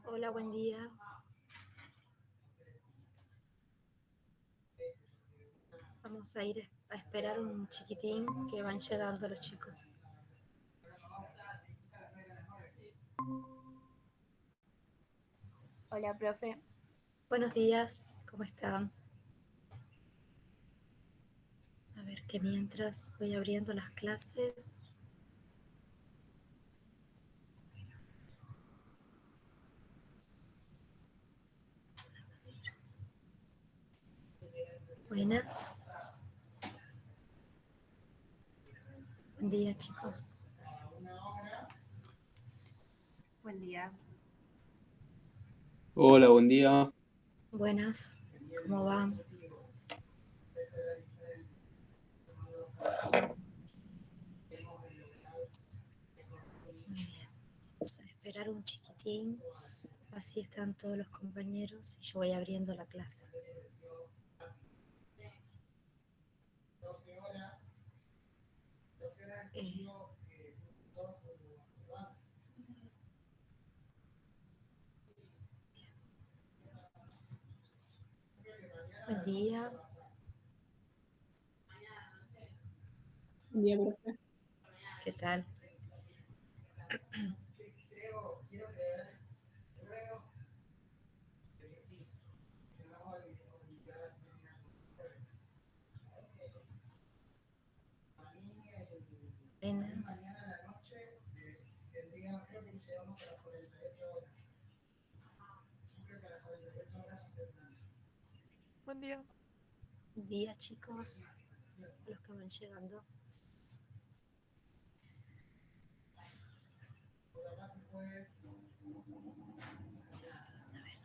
Hola, buen día. Vamos a ir a esperar un chiquitín que van llegando los chicos. Hola, profe. Buenos días, ¿cómo están? A ver, que mientras voy abriendo las clases. Buenas. Buen día, chicos. Buen día. Hola, buen día. Buenas. ¿Cómo van? Muy bien. Vamos a esperar un chiquitín. Así están todos los compañeros y yo voy abriendo la clase. Eh, Buen día. Buen día, profe. ¿Qué tal? Buenas. Buen día. Buen día, chicos. Los que van llegando. A ver.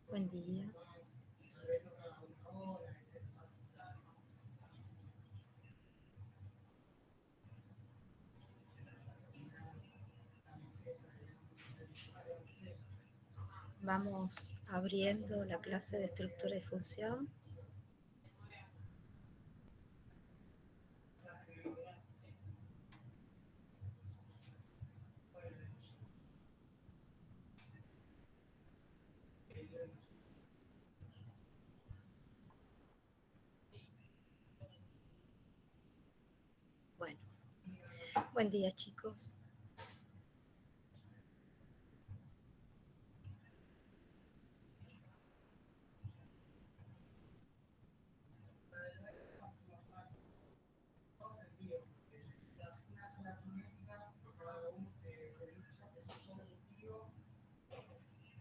Buen día. Vamos abriendo la clase de estructura y función. Bueno, buen día, chicos.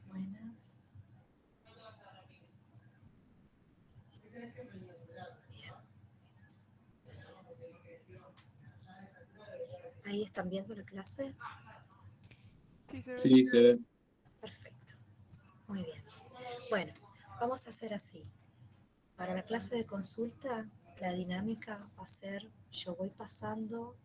Buenas. Bien. ¿Ahí están viendo la clase? Sí, se ve. Sí, se ve. Perfecto. Muy bien. Bueno, vamos a hacer así. Para la clase de consulta, la dinámica va a ser, yo voy pasando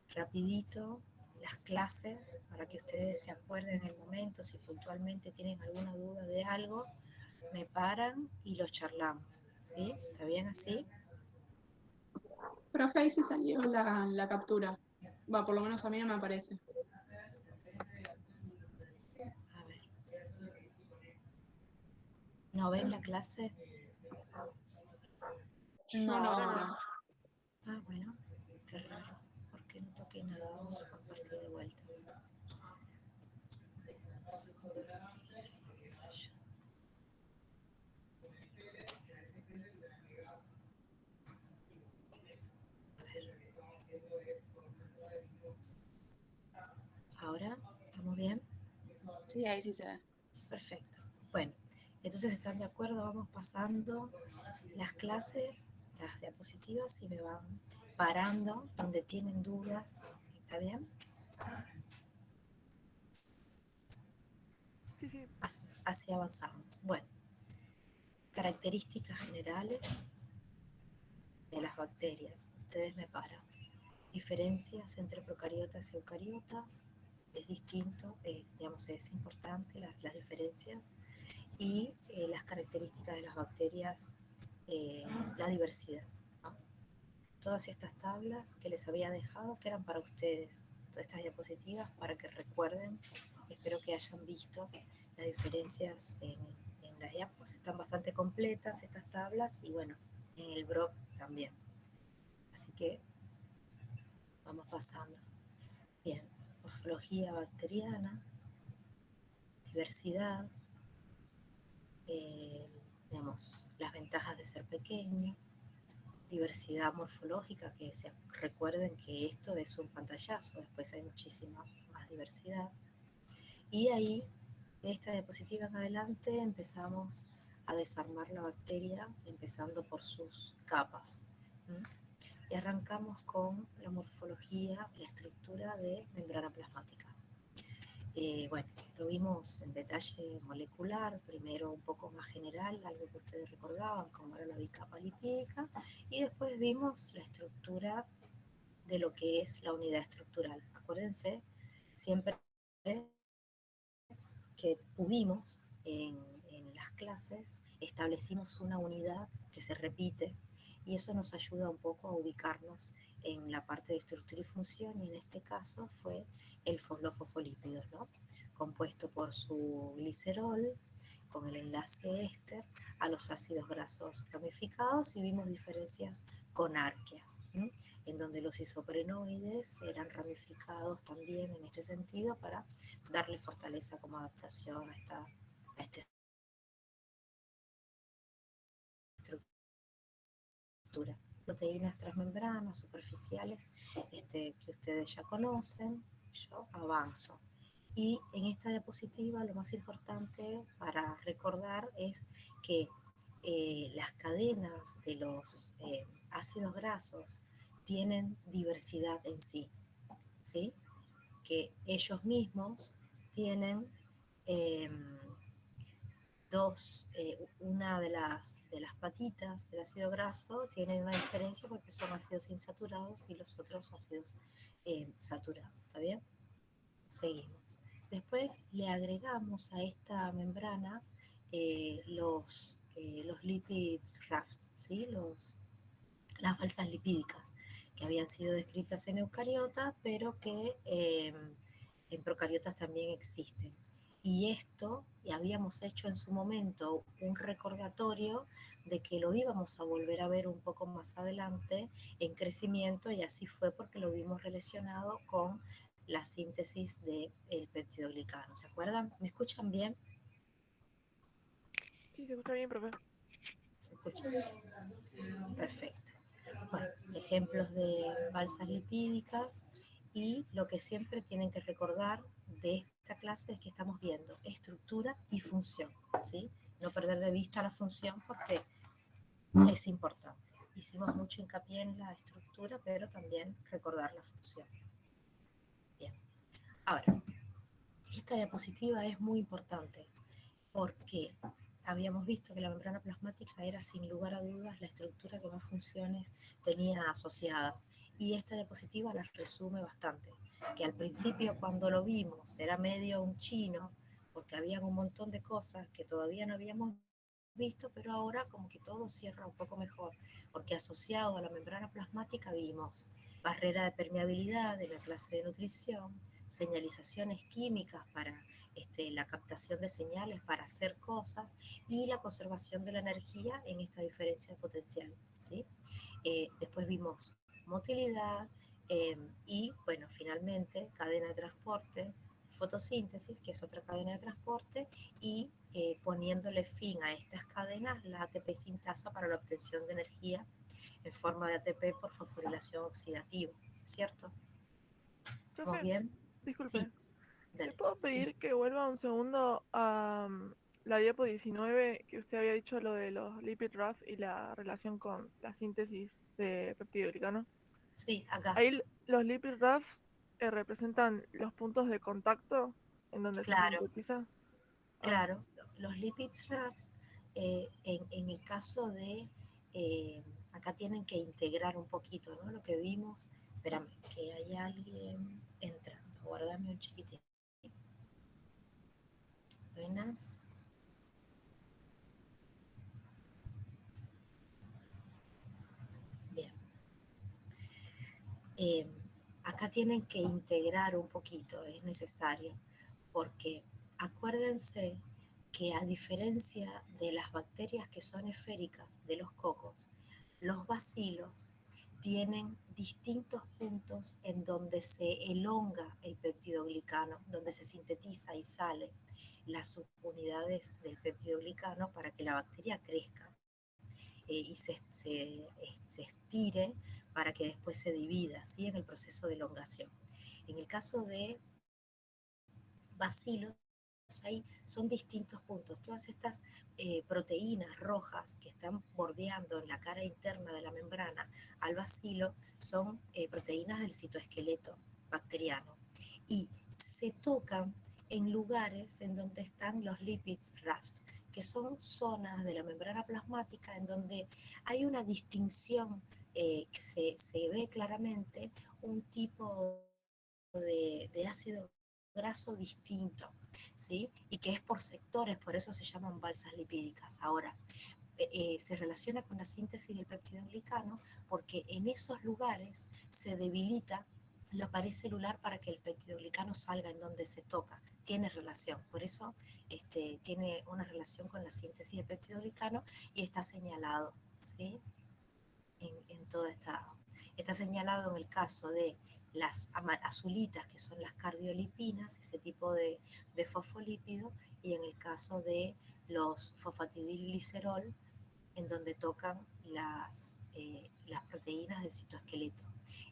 rapidito las clases para que ustedes se acuerden en el momento, si puntualmente tienen alguna duda de algo, me paran y lo charlamos. ¿Sí? ¿Está bien así? Profe, ahí se salió la captura. Va, por lo menos a mí no me aparece. A ver. ¿No ven la clase? Yo no veo. Ah, bueno, qué raro. ¿Por qué no toqué nada? Vamos a compartir de vuelta. Vamos a compartir. ¿Ahora? ¿Estamos bien? Sí, ahí sí se ve. Perfecto. Bueno, entonces están de acuerdo, vamos pasando las clases, las diapositivas y me van parando donde tienen dudas. ¿Está bien? Sí, sí. Así avanzamos. Bueno, características generales de las bacterias. Ustedes me paran. Diferencias entre procariotas y eucariotas. Es distinto, digamos, es importante las diferencias. Y las características de las bacterias, la diversidad, ¿no? Todas estas tablas que les había dejado, que eran para ustedes, todas estas diapositivas para que recuerden espero que hayan visto las diferencias en las diapos, están bastante completas estas tablas y bueno, en el blog también. Así que vamos pasando. Bien, morfología bacteriana, diversidad, digamos, las ventajas de ser pequeño, diversidad morfológica, que recuerden que esto es un pantallazo, después hay muchísima más diversidad. Y ahí, de esta diapositiva en adelante, empezamos a desarmar la bacteria, empezando por sus capas. Y arrancamos con la morfología, la estructura de membrana plasmática. Bueno, lo vimos en detalle molecular, primero un poco más general, algo que ustedes recordaban, como era la bicapa lipídica, y después vimos la estructura de lo que es la unidad estructural. Acuérdense, siempre que pudimos en las clases, establecimos una unidad que se repite, y eso nos ayuda un poco a ubicarnos en la parte de estructura y función, y en este caso fue los fosfolípidos, ¿no? Compuesto por su glicerol, con el enlace éster a los ácidos grasos ramificados, y vimos diferencias con arqueas, en donde los isoprenoides eran ramificados también en este sentido para darle fortaleza como adaptación a esta estructura. Proteínas transmembranas superficiales que ustedes ya conocen. Yo avanzo. Y en esta diapositiva lo más importante para recordar es que las cadenas de los ácidos grasos tienen diversidad en sí, ¿sí? Que ellos mismos tienen una de las patitas del ácido graso tiene una diferencia porque son ácidos insaturados y los otros ácidos saturados, ¿está bien? Seguimos. Después le agregamos a esta membrana los lipids rafts, ¿sí? Las falsas lipídicas que habían sido descritas en eucariotas, pero que en procariotas también existen. Y esto habíamos hecho en su momento un recordatorio de que lo íbamos a volver a ver un poco más adelante en crecimiento, y así fue porque lo vimos relacionado con la síntesis del peptidoglicano. ¿Se acuerdan? ¿Me escuchan bien? Sí, se escucha bien, profe. ¿Se escucha bien? Perfecto. Bueno, ejemplos de falsas lipídicas, y lo que siempre tienen que recordar de esta clase es que estamos viendo estructura y función, ¿sí? No perder de vista la función porque es importante. Hicimos mucho hincapié en la estructura, pero también recordar la función. Bien. Ahora, esta diapositiva es muy importante porque habíamos visto que la membrana plasmática era sin lugar a dudas la estructura que más funciones tenía asociada, y esta diapositiva las resume bastante, que al principio cuando lo vimos era medio un chino porque había un montón de cosas que todavía no habíamos visto, pero ahora como que todo cierra un poco mejor, porque asociado a la membrana plasmática vimos barrera de permeabilidad de la clase de nutrición, señalizaciones químicas para la captación de señales para hacer cosas, y la conservación de la energía en esta diferencia potencial, ¿sí? Después vimos motilidad y, bueno, finalmente cadena de transporte, fotosíntesis, que es otra cadena de transporte, y poniéndole fin a estas cadenas, la ATP sintasa para la obtención de energía en forma de ATP por fosforilación oxidativa, ¿cierto? ¿Estamos Profe, bien? disculpe. Sí, ¿Le dale. puedo Sí. pedir que vuelva un segundo a la diapo 19 que usted había dicho lo de los lipid rafts y la relación con la síntesis de peptidoglicano? Sí, acá, Ahí los lipid rafts representan los puntos de contacto en donde se claro, sintetiza. Ah, claro. Los lipids rafts, en el caso de, acá tienen que integrar un poquito, ¿no? Lo que vimos, espérame, que hay alguien entrando, guardame un chiquitín. Buenas. Bien. Eh, Acá tienen que integrar un poquito, es necesario, porque acuérdense que a diferencia de las bacterias que son esféricas de los cocos, los bacilos tienen distintos puntos en donde se elonga el peptidoglicano, donde se sintetiza y sale las subunidades del peptidoglicano para que la bacteria crezca y se estire para que después se divida, ¿sí? En el proceso de elongación. En el caso de bacilos, ahí son distintos puntos. Todas estas proteínas rojas que están bordeando en la cara interna de la membrana al bacilo son proteínas del citoesqueleto bacteriano y se tocan en lugares en donde están los lipids raft, que son zonas de la membrana plasmática en donde hay una distinción que se ve claramente un tipo de ácido graso distinto, ¿sí? Y que es por sectores, por eso se llaman balsas lipídicas. Ahora, se relaciona con la síntesis del peptidoglicano porque en esos lugares se debilita la pared celular para que el peptidoglicano salga en donde se toca. Tiene relación, por eso tiene una relación con la síntesis del peptidoglicano y está señalado, ¿sí? En toda está señalado en el caso de las azulitas, que son las cardiolipinas, ese tipo de fosfolípido, y en el caso de los fosfatidilglicerol, en donde tocan las proteínas del citoesqueleto.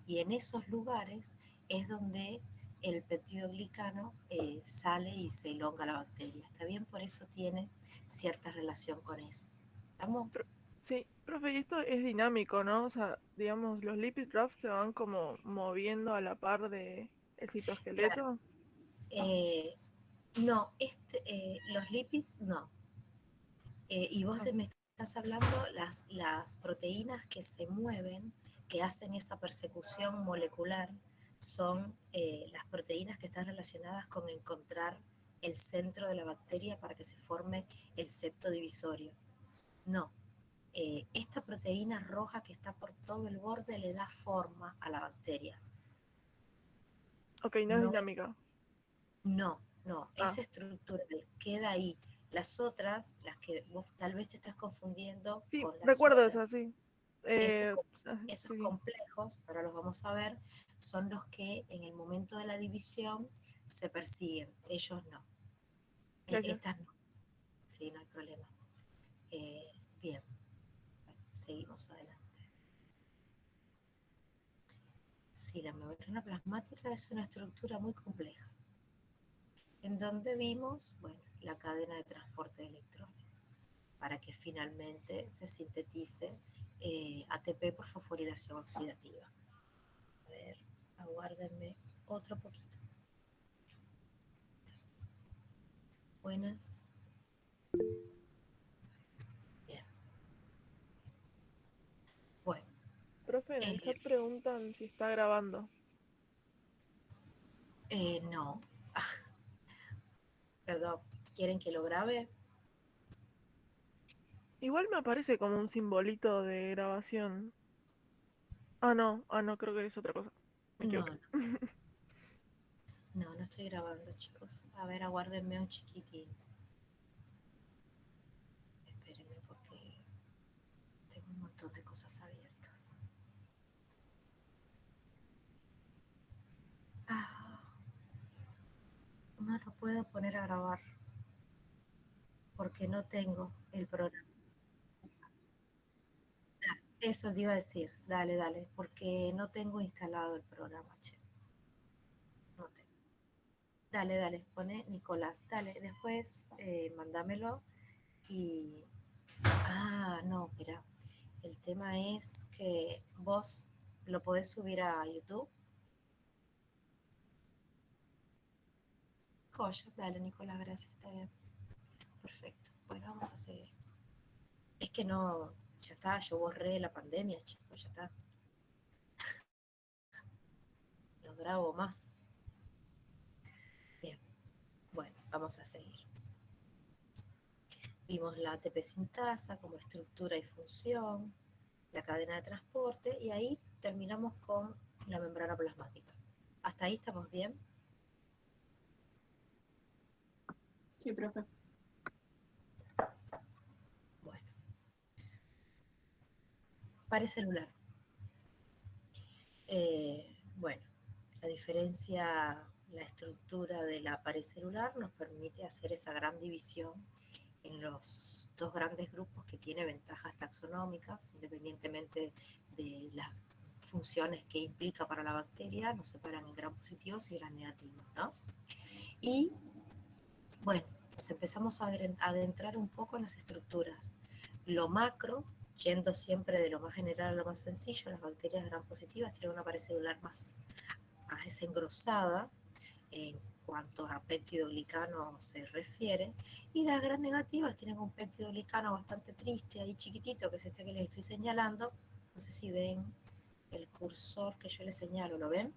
Y en esos lugares es donde el peptidoglicano sale y se elonga la bacteria. ¿Está bien? Por eso tiene cierta relación con eso. ¿Estamos? Sí, profe, y esto es dinámico, ¿no? O sea, digamos, los lipid rafts se van como moviendo a la par de el Claro. citoesqueleto. No, los lipids no. Y vos Ah, me estás hablando las proteínas que se mueven, que hacen esa persecución molecular, son las proteínas que están relacionadas con encontrar el centro de la bacteria para que se forme el septo divisorio. No, esta proteína roja que está por todo el borde le da forma a la bacteria. ok, no es No, dinámica. no, Ah, es estructural, queda ahí. Las otras, las que vos tal vez te estás confundiendo sí, con las recuerdo otras, eso, sí. ese, esos Sí, sí, complejos, ahora los vamos a ver, son los que en el momento de la división se persiguen, ellos no. gracias. Estas no, sí, no hay problema. Bien, bueno, seguimos adelante. Sí, la membrana plasmática es una estructura muy compleja, en donde vimos, bueno, la cadena de transporte de electrones, para que finalmente se sintetice ATP por fosforilación oxidativa. A ver, aguárdenme otro poquito. Buenas. Bien. Bueno, Profe, en el chat preguntan si está grabando. no. Ah, perdón, ¿quieren que lo grabe? Igual me aparece como un simbolito de grabación. Ah, no, creo que es otra cosa. Me No, equivoqué. no estoy grabando, chicos. A ver, aguárdenme un chiquitín. Espérenme porque tengo un montón de cosas abiertas. Ah, no lo puedo poner a grabar porque no tengo el programa. Eso te iba a decir, dale, porque no tengo instalado el programa, che. No tengo. Dale, pone Nicolás, dale, después mándamelo y... Ah, no, mira, el tema es que vos lo podés subir a YouTube. Joya, dale, Nicolás, gracias, está bien. Perfecto, bueno, vamos a seguir. Es que no, ya está, yo borré la pandemia, chicos, ya está. No grabo más. Bien, bueno, vamos a seguir. Vimos la ATP sintasa como estructura y función, la cadena de transporte y ahí terminamos con la membrana plasmática. ¿Hasta ahí estamos bien? Sí, profe. Bueno, pared celular. Bueno, la diferencia, la estructura de la pared celular nos permite hacer esa gran división en los dos grandes grupos que tiene ventajas taxonómicas, independientemente de las funciones que implica para la bacteria, nos separan en gram positivos y gram negativos, ¿no? Y bueno, nos empezamos a adentrar un poco en las estructuras. Lo macro, yendo siempre de lo más general a lo más sencillo, las bacterias gram positivas tienen una pared celular más engrosada en cuanto a peptidoglicano se refiere, y las gram negativas tienen un peptidoglicano bastante triste, ahí chiquitito, que es este que les estoy señalando. No sé si ven el cursor que yo les señalo, ¿lo ven?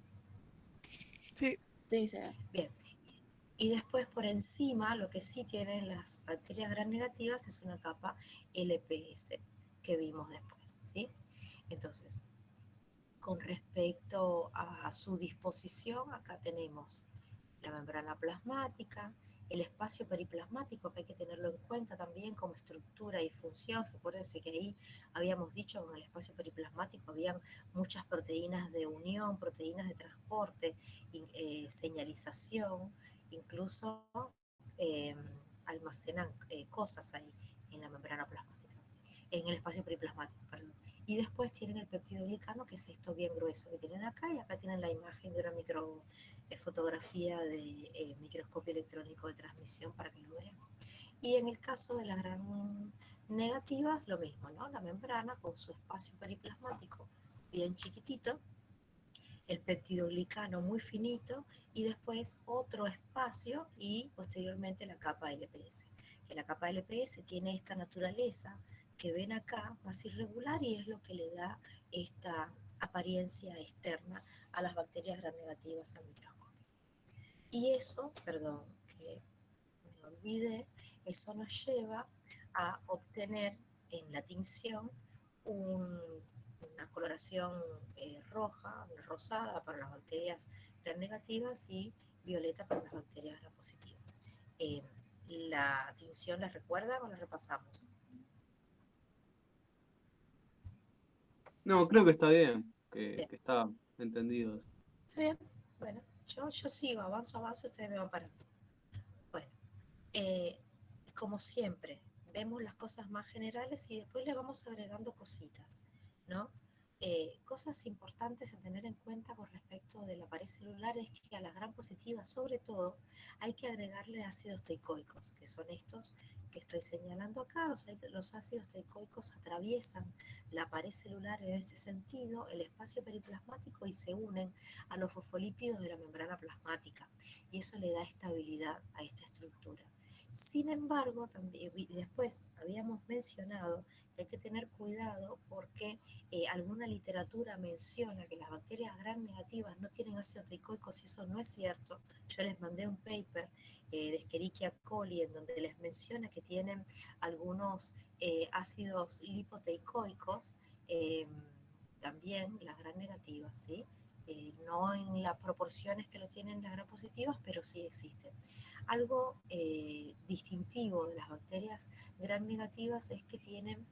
Sí. Sí, se ve. Bien. Y después por encima, lo que sí tienen las bacterias gram negativas es una capa LPS que vimos después, ¿sí? Entonces, con respecto a su disposición, acá tenemos la membrana plasmática, el espacio periplasmático, que hay que tenerlo en cuenta también como estructura y función. Recuérdense que ahí habíamos dicho que en el espacio periplasmático habían muchas proteínas de unión, proteínas de transporte, señalización, incluso eh, almacenan cosas ahí en la membrana plasmática, en el espacio periplasmático, perdón. Y después tienen el peptidoglicano, que es esto bien grueso que tienen acá, y acá tienen la imagen de una fotografía de microscopio electrónico de transmisión para que lo vean. Y en el caso de las gram negativas, lo mismo, ¿no? La membrana con su espacio periplasmático bien chiquitito, el peptidoglicano muy finito, y después otro espacio y posteriormente la capa LPS. Que la capa LPS tiene esta naturaleza que ven acá, más irregular, y es lo que le da esta apariencia externa a las bacterias gram negativas al microscopio. Y eso, perdón, que me olvidé, eso nos lleva a obtener en la tinción una coloración roja, rosada para las bacterias gram negativas y violeta para las bacterias gram positivas. ¿La tinción la recuerdan o la repasamos? No, creo que está bien, Bien. que está entendido. ¿Está bien? Bueno, yo sigo, avanzo, ustedes me van parando. Bueno, como siempre, vemos las cosas más generales y después le vamos agregando cositas, ¿no? Cosas importantes a tener en cuenta con respecto de la pared celular es que a las gram positivas, sobre todo, hay que agregarle ácidos teicoicos, que son estos que estoy señalando acá. Los ácidos teicoicos atraviesan la pared celular en ese sentido, el espacio periplasmático, y se unen a los fosfolípidos de la membrana plasmática, y eso le da estabilidad a esta estructura. Sin embargo, también, después habíamos mencionado que hay que tener cuidado porque alguna literatura menciona que las bacterias gram negativas no tienen ácido teicoicos, y eso no es cierto. Yo les mandé un paper de Escherichia coli en donde les menciona que tienen algunos ácidos lipoteicoicos, también las gram negativas, ¿sí? No en las proporciones que lo tienen las gram positivas, pero sí existen. Algo distintivo de las bacterias gram negativas es que tienen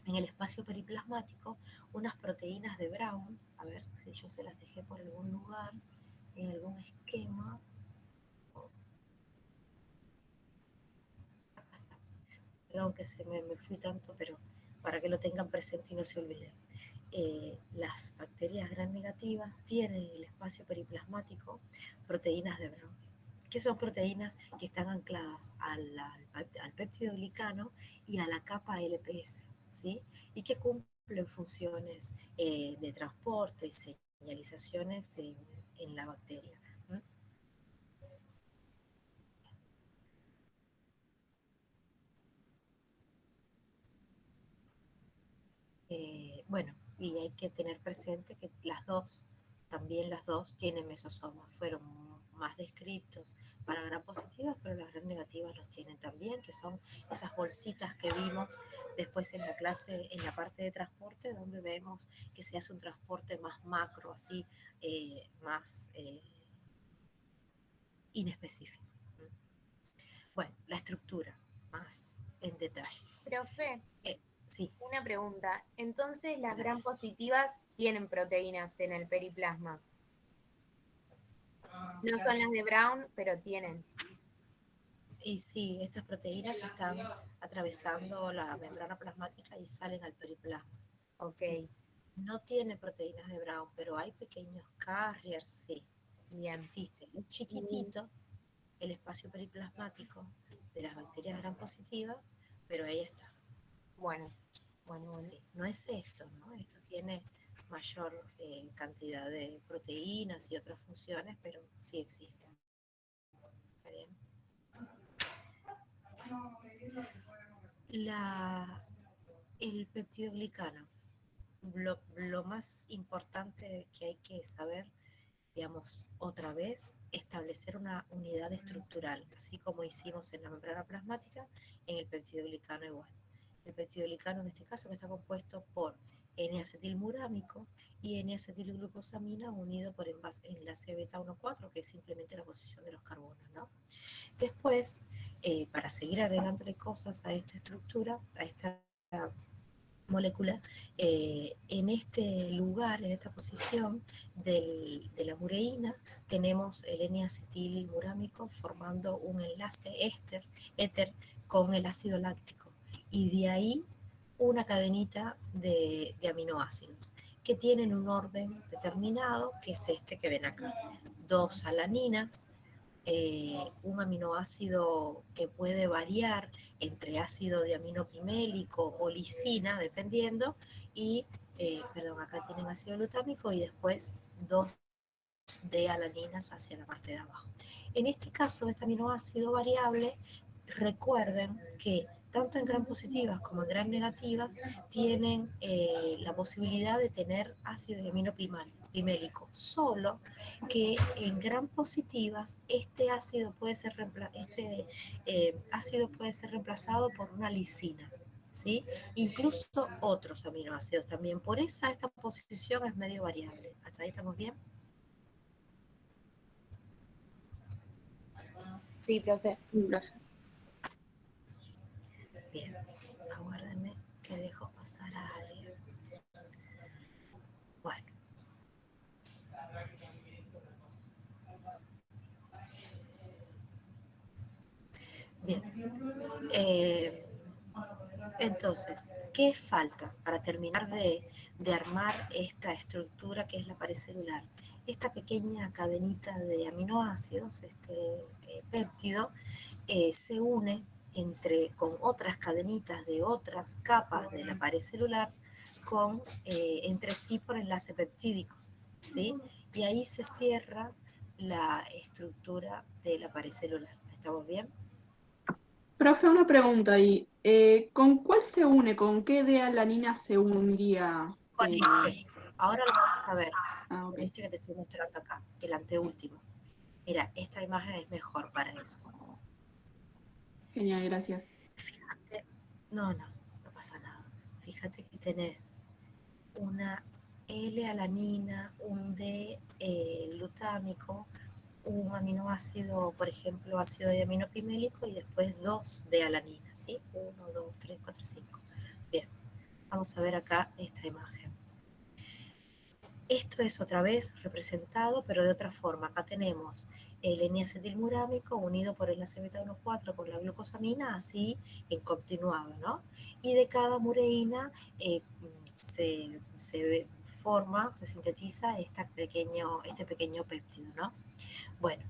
en el espacio periplasmático unas proteínas de Brown. A ver si yo se las dejé por algún lugar, en algún esquema. Perdón que me fui tanto, pero para que lo tengan presente y no se olviden. Las bacterias gram negativas tienen en el espacio periplasmático proteínas de Brown, que son proteínas que están ancladas al peptidoglicano y a la capa LPS, ¿sí? Y que cumplen funciones de transporte y señalizaciones en la bacteria. Bueno, y hay que tener presente que también las dos tienen mesosomas. Fueron más descriptos para gram positivas, pero las gram negativas los tienen también, que son esas bolsitas que vimos después en la clase, en la parte de transporte, donde vemos que se hace un transporte más macro, así, más inespecífico. Bueno, la estructura, más en detalle. Profe, Sí, una pregunta. Entonces, las Dale. gram positivas tienen proteínas en el periplasma. No son las de Brown, pero tienen. y sí, estas proteínas están atravesando la membrana plasmática y salen al periplasma. Ok, Sí. No tiene proteínas de Brown, pero hay pequeños carriers, sí, bien. existe. Es chiquitito el espacio periplasmático de las bacterias gram positivas, pero ahí está. Bueno. Sí, no es esto, ¿no? Esto tiene mayor cantidad de proteínas y otras funciones, pero sí existen. ¿Está bien? El peptidoglicano, lo más importante que hay que saber, digamos, otra vez, establecer una unidad estructural, así como hicimos en la membrana plasmática, en el peptidoglicano igual. El peptidoglicano en este caso que está compuesto por N-acetilmurámico y N-acetilglucosamina unido por enlace beta 1,4, que es simplemente la posición de los carbonos, ¿no? Después, para seguir agregándole cosas a esta estructura, a esta molécula, en este lugar, en esta posición de la mureína, tenemos el N-acetilmurámico formando un enlace éter con el ácido láctico. Y de ahí una cadenita de aminoácidos que tienen un orden determinado, que es este que ven acá. 2 alaninas, un aminoácido que puede variar entre ácido diaminopimélico o lisina, dependiendo, y, acá tienen ácido glutámico y después 2 de alaninas hacia la parte de abajo. En este caso, este aminoácido variable, recuerden que tanto en gram positivas como en gram negativas tienen la posibilidad de tener ácido diaminopimélico, solo que en gram positivas este ácido puede ser reemplazado por una lisina, ¿sí? Incluso otros aminoácidos también. Por eso esta posición es medio variable. ¿Hasta ahí estamos bien? Sí, profe. Bien, aguárdenme que dejo pasar a alguien. Bueno. Bien. Entonces, ¿qué falta para terminar de armar esta estructura que es la pared celular? Esta pequeña cadenita de aminoácidos, este péptido, se une con otras cadenitas de otras capas de la pared celular entre sí por enlace peptídico, ¿sí? Y ahí se cierra la estructura de la pared celular. ¿Estamos bien? Profe, una pregunta ahí. ¿Con cuál se une? ¿Con qué D-alanina se uniría? Con este. Ahora lo vamos a ver. Ok. Con este que te estoy mostrando acá, el anteúltimo. Mira, esta imagen es mejor para eso. Genial, gracias. Fíjate, no pasa nada. Fíjate que tenés una L-alanina, un D glutámico, un aminoácido, por ejemplo, ácido diaminopimélico y después 2 D-alanina, ¿sí? 1, 2, 3, 4, 5. Bien, vamos a ver acá esta imagen. Esto es otra vez representado, pero de otra forma. Acá tenemos el N-acetilmurámico unido por el enlace beta 1,4 con la glucosamina, así en continuado, ¿no? Y de cada mureína se sintetiza este pequeño péptido, ¿no? Bueno,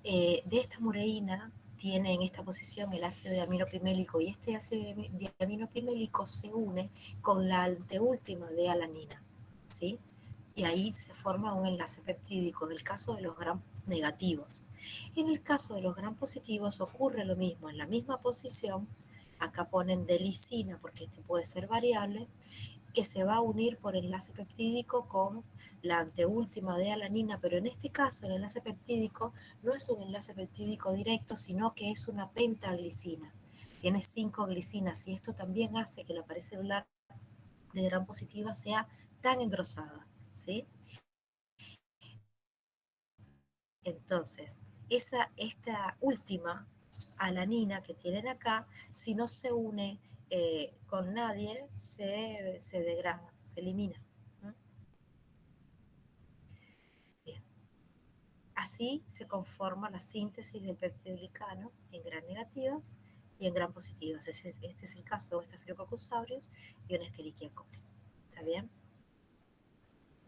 de esta mureína tiene en esta posición el ácido diaminopimélico y este ácido diaminopimélico se une con la anteúltima de alanina, ¿sí? Y ahí se forma un enlace peptídico en el caso de los gram negativos. En el caso de los gram positivos ocurre lo mismo, en la misma posición, acá ponen de lisina porque este puede ser variable, que se va a unir por enlace peptídico con la anteúltima de alanina, pero en este caso el enlace peptídico no es un enlace peptídico directo, sino que es una pentaglicina. Tiene 5 glicinas y esto también hace que la pared celular de gram positiva sea tan engrosada, ¿sí? Entonces, esta última alanina que tienen acá, si no se une con nadie, se degrada, se elimina. Bien. Así se conforma la síntesis del peptidoglicano en gram negativas y en gram positivas. Este es el caso de Staphylococcus aureus y un Escherichia coli. ¿Está bien?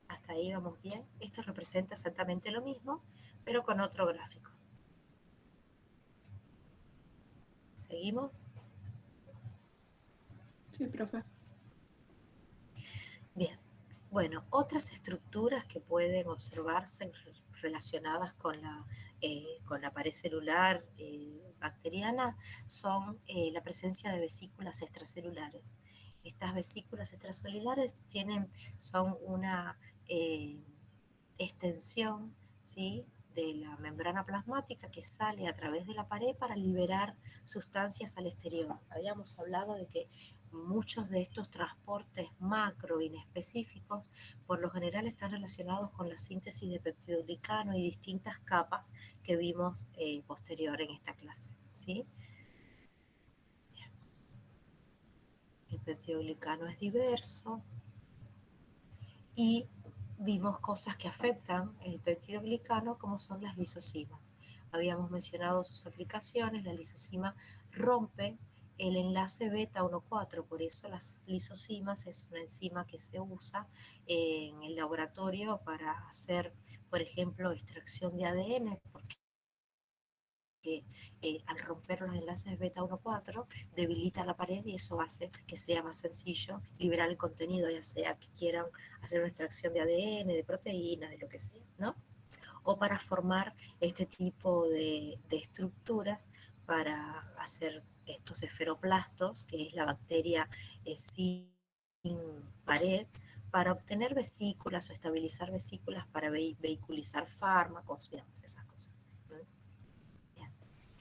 Hasta ahí vamos bien. Esto representa exactamente lo mismo, pero con otro gráfico. ¿Seguimos? Sí, profe. Bien. Bueno, otras estructuras que pueden observarse relacionadas con la pared celular bacteriana son la presencia de vesículas extracelulares. Estas vesículas extracelulares son una extensión, ¿sí?, de la membrana plasmática que sale a través de la pared para liberar sustancias al exterior. Habíamos hablado de que muchos de estos transportes macro inespecíficos por lo general están relacionados con la síntesis de peptidoglicano y distintas capas que vimos posterior en esta clase, ¿sí? Bien. El peptidoglicano es diverso y vimos cosas que afectan el peptidoglicano como son las lisosimas. Habíamos mencionado sus aplicaciones. La lisosima rompe el enlace beta 1,4, por eso las lisosimas es una enzima que se usa en el laboratorio para hacer, por ejemplo, extracción de ADN, que al romper los enlaces beta 1,4 debilita la pared y eso hace que sea más sencillo liberar el contenido, ya sea que quieran hacer una extracción de ADN, de proteínas, de lo que sea, ¿no? O para formar este tipo de estructuras para hacer estos esferoplastos, que es la bacteria sin pared, para obtener vesículas o estabilizar vesículas para vehiculizar fármacos, digamos, esas cosas.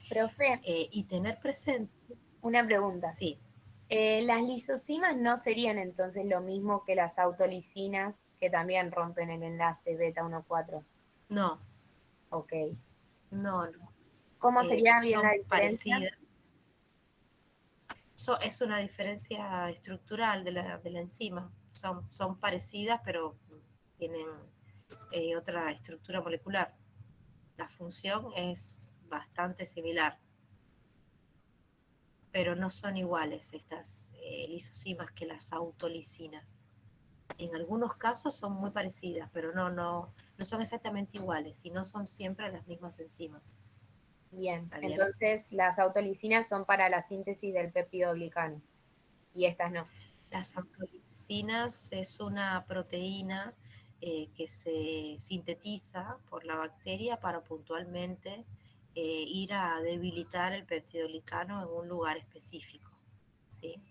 Profe, Y tener presente... una pregunta. Sí. Las lisosimas no serían entonces lo mismo que las autolisinas que también rompen el enlace beta 1,4. No. Ok. No. ¿Cómo sería bien la son diferencia? parecidas. Es una diferencia estructural de la enzima. Son parecidas, pero tienen otra estructura molecular. La función es bastante similar, pero no son iguales estas lisosimas que las autolisinas. En algunos casos son muy parecidas, pero no son exactamente iguales y no son siempre las mismas enzimas. Bien, ¿Bien? entonces las autolisinas son para la síntesis del peptidoglicano y estas no. Las autolisinas es una proteína que se sintetiza por la bacteria para puntualmente ir a debilitar el peptidoglicano en un lugar específico, ¿sí?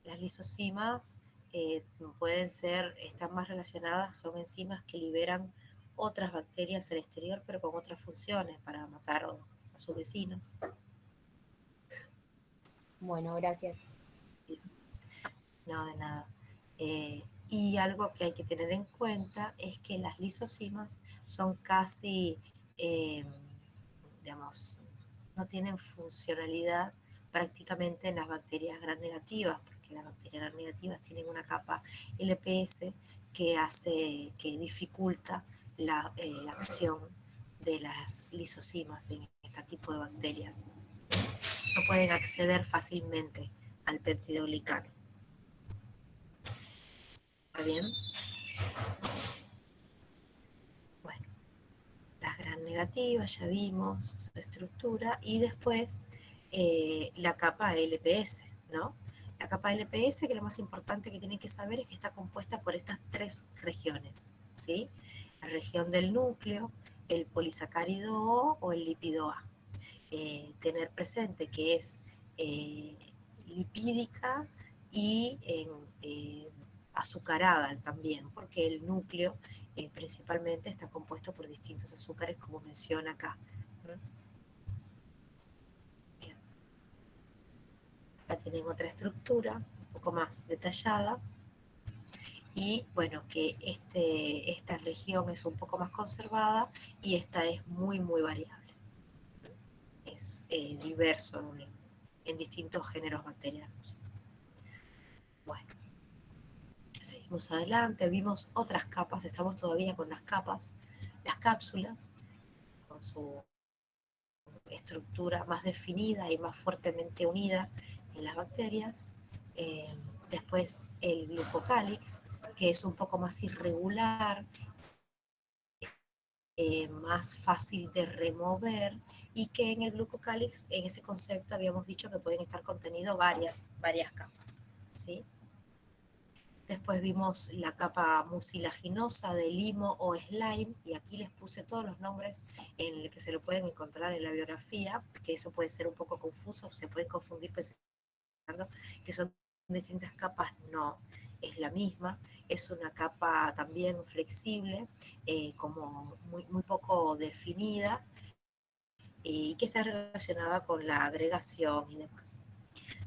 Las lisosimas están más relacionadas, son enzimas que liberan otras bacterias al exterior, pero con otras funciones para matar a sus vecinos. Bueno, gracias. No, de nada. Y algo que hay que tener en cuenta es que las lisosimas son casi, digamos, no tienen funcionalidad prácticamente en las bacterias gram negativas, porque las bacterias gram negativas tienen una capa LPS que dificulta la acción de las lisosimas en este tipo de bacterias. No pueden acceder fácilmente al peptidoglicano. ¿Está bien? Bueno, las gram negativas ya vimos su estructura y después la capa LPS, ¿no? La capa LPS, que lo más importante que tienen que saber es que está compuesta por estas tres regiones, ¿sí? La región del núcleo, el polisacárido O el lípido A. Tener presente que es lipídica y azucarada también, porque el núcleo principalmente está compuesto por distintos azúcares, como menciona acá. Bien. Acá tienen otra estructura, un poco más detallada, y bueno, que esta región es un poco más conservada y esta es muy, muy variable. es diverso en distintos géneros bacterianos. Bueno, seguimos adelante, vimos otras capas, estamos todavía con las capas, las cápsulas, con su estructura más definida y más fuertemente unida en las bacterias. Después el glucocálix, que es un poco más irregular, más fácil de remover, y que en el glucocálix, en ese concepto habíamos dicho que pueden estar contenidos varias capas, ¿sí? Después vimos la capa mucilaginosa de limo o slime, y aquí les puse todos los nombres en el que se lo pueden encontrar en la biografía, que eso puede ser un poco confuso, se pueden confundir pensando que son distintas capas. No, es la misma, es una capa también flexible, como muy poco definida, y que está relacionada con la agregación y demás.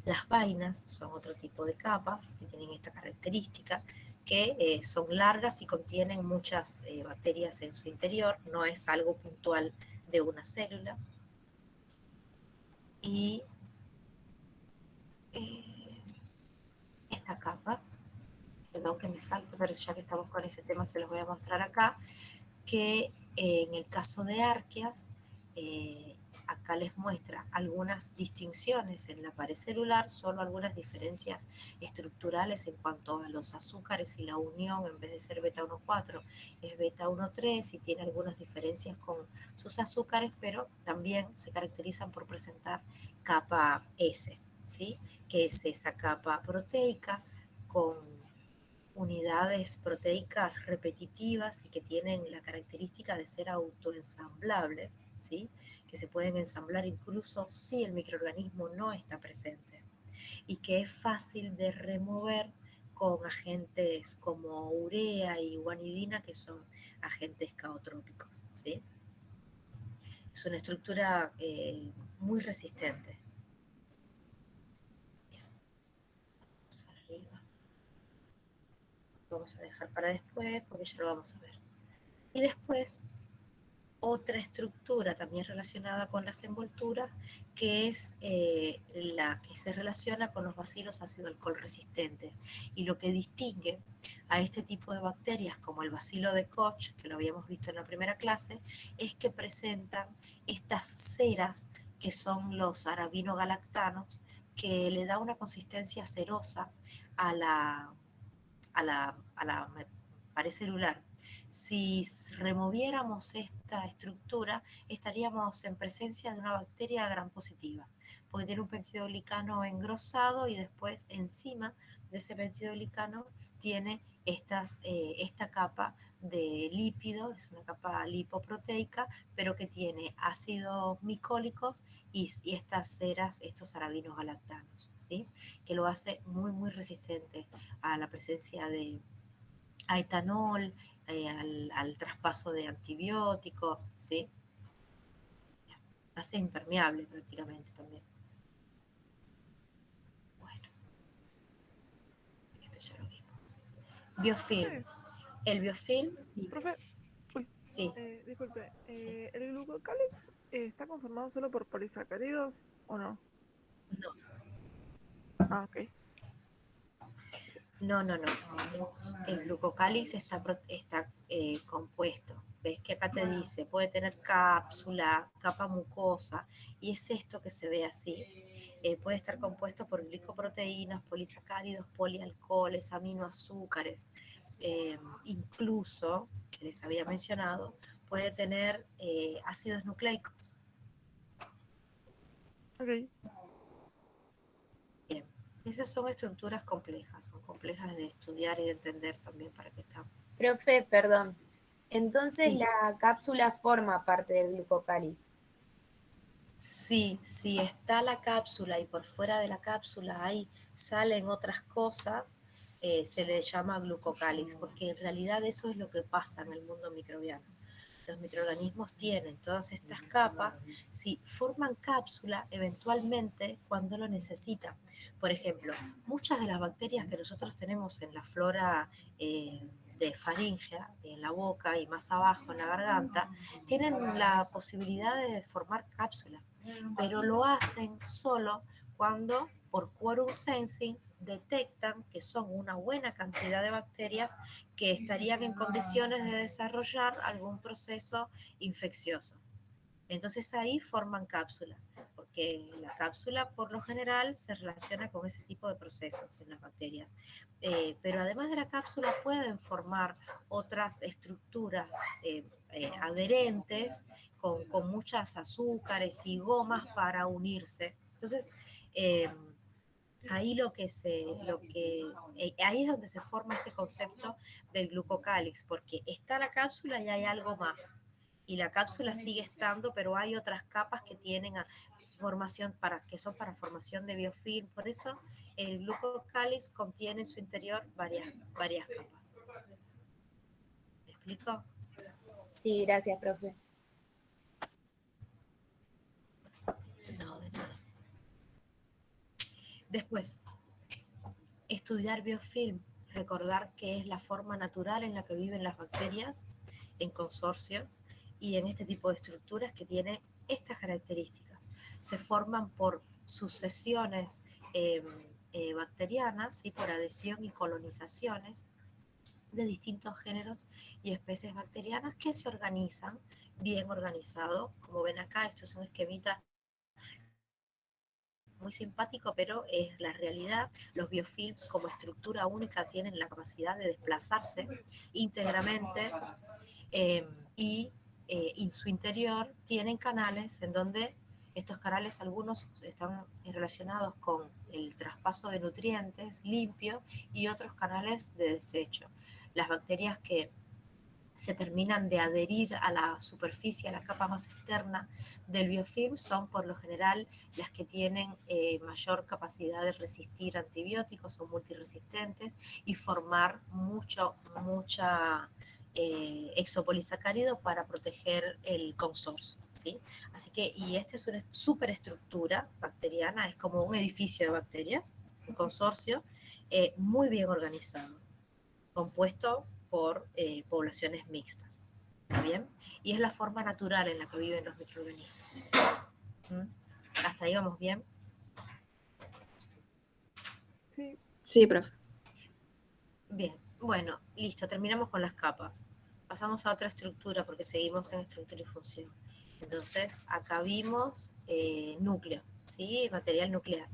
Las vainas son otro tipo de capas que tienen esta característica, que son largas y contienen muchas bacterias en su interior, no es algo puntual de una célula. Y esta capa, perdón que me salte, pero ya que estamos con ese tema se los voy a mostrar acá, que en el caso de arqueas, acá les muestra algunas distinciones en la pared celular, solo algunas diferencias estructurales en cuanto a los azúcares y la unión, en vez de ser beta 1,4 es beta 1,3, y tiene algunas diferencias con sus azúcares, pero también se caracterizan por presentar capa S, ¿sí? Que es esa capa proteica con unidades proteicas repetitivas y que tienen la característica de ser autoensamblables, ¿sí? Que se pueden ensamblar incluso si el microorganismo no está presente, y que es fácil de remover con agentes como urea y guanidina, que son agentes caotrópicos, ¿sí? Es una estructura muy resistente. Vamos arriba. Vamos a dejar para después porque ya lo vamos a ver. Y después otra estructura también relacionada con las envolturas, que es la que se relaciona con los bacilos ácido alcohol resistentes, y lo que distingue a este tipo de bacterias como el bacilo de Koch, que lo habíamos visto en la primera clase, es que presentan estas ceras que son los arabinogalactanos, que le da una consistencia cerosa a la pared celular. Si removiéramos esta estructura, estaríamos en presencia de una bacteria gram positiva, porque tiene un peptidoglicano engrosado y después encima de ese peptidoglicano tiene esta capa de lípido, es una capa lipoproteica, pero que tiene ácidos micólicos y estas ceras, estos arabinos galactanos, ¿sí? Que lo hace muy resistente a la presencia a etanol, al traspaso de antibióticos, ¿sí? Hace impermeable prácticamente también. Bueno, esto ya lo vimos. Biofilm. El biofilm, sí. Profe, uy, Sí. disculpe, Sí. ¿el glucocálix está conformado solo por polisacáridos o no? No. Ah, ok. No. El glucocálix está compuesto. Ves que acá te dice, puede tener cápsula, capa mucosa, y es esto que se ve así. Puede estar compuesto por glicoproteínas, polisacáridos, polialcoholes, aminoazúcares, incluso, que les había mencionado, puede tener ácidos nucleicos. Ok. Bien. Esas son estructuras complejas, son complejas de estudiar y de entender también para qué están. Profe, perdón. Entonces Sí. la cápsula forma parte del glucocálix. Sí, si está la cápsula y por fuera de la cápsula ahí salen otras cosas, se le llama glucocálix, porque en realidad eso es lo que pasa en el mundo microbiano. Los microorganismos tienen todas estas capas, si forman cápsula eventualmente cuando lo necesitan. Por ejemplo, muchas de las bacterias que nosotros tenemos en la flora de faringea en la boca y más abajo en la garganta, tienen la posibilidad de formar cápsula, pero lo hacen solo cuando por quorum sensing detectan que son una buena cantidad de bacterias que estarían en condiciones de desarrollar algún proceso infeccioso. Entonces ahí forman cápsula, porque la cápsula por lo general se relaciona con ese tipo de procesos en las bacterias. Pero además de la cápsula pueden formar otras estructuras adherentes con muchas azúcares y gomas para unirse. Entonces, ahí ahí es donde se forma este concepto del glucocálix, porque está la cápsula y hay algo más. Y la cápsula sigue estando, pero hay otras capas que tienen formación que son para formación de biofilm. Por eso el glucocálix contiene en su interior varias capas. ¿Me explico? Sí, gracias, profe. No, de nada. Después, estudiar biofilm, recordar que es la forma natural en la que viven las bacterias en consorcios y en este tipo de estructuras que tienen estas características. Se forman por sucesiones bacterianas y por adhesión y colonizaciones de distintos géneros y especies bacterianas que se organizan bien organizado. Como ven acá, esto es un esquemita muy simpático, pero es la realidad. Los biofilms como estructura única tienen la capacidad de desplazarse íntegramente y en su interior tienen canales en donde estos canales, algunos están relacionados con el traspaso de nutrientes limpio y otros canales de desecho. Las bacterias que se terminan de adherir a la superficie, a la capa más externa del biofilm, son por lo general las que tienen mayor capacidad de resistir antibióticos o multiresistentes y formar mucha exopolisacárido para proteger el consorcio, ¿sí? Así que, y esta es una superestructura bacteriana, es como un edificio de bacterias, un consorcio muy bien organizado, compuesto por poblaciones mixtas, ¿está bien? Y es la forma natural en la que viven los microorganismos. ¿Hasta ahí vamos bien? Sí. Sí, profe. Bien, bueno, listo, terminamos con las capas. Pasamos a otra estructura porque seguimos en estructura y función. Entonces, acá vimos núcleo, ¿sí? Material nuclear.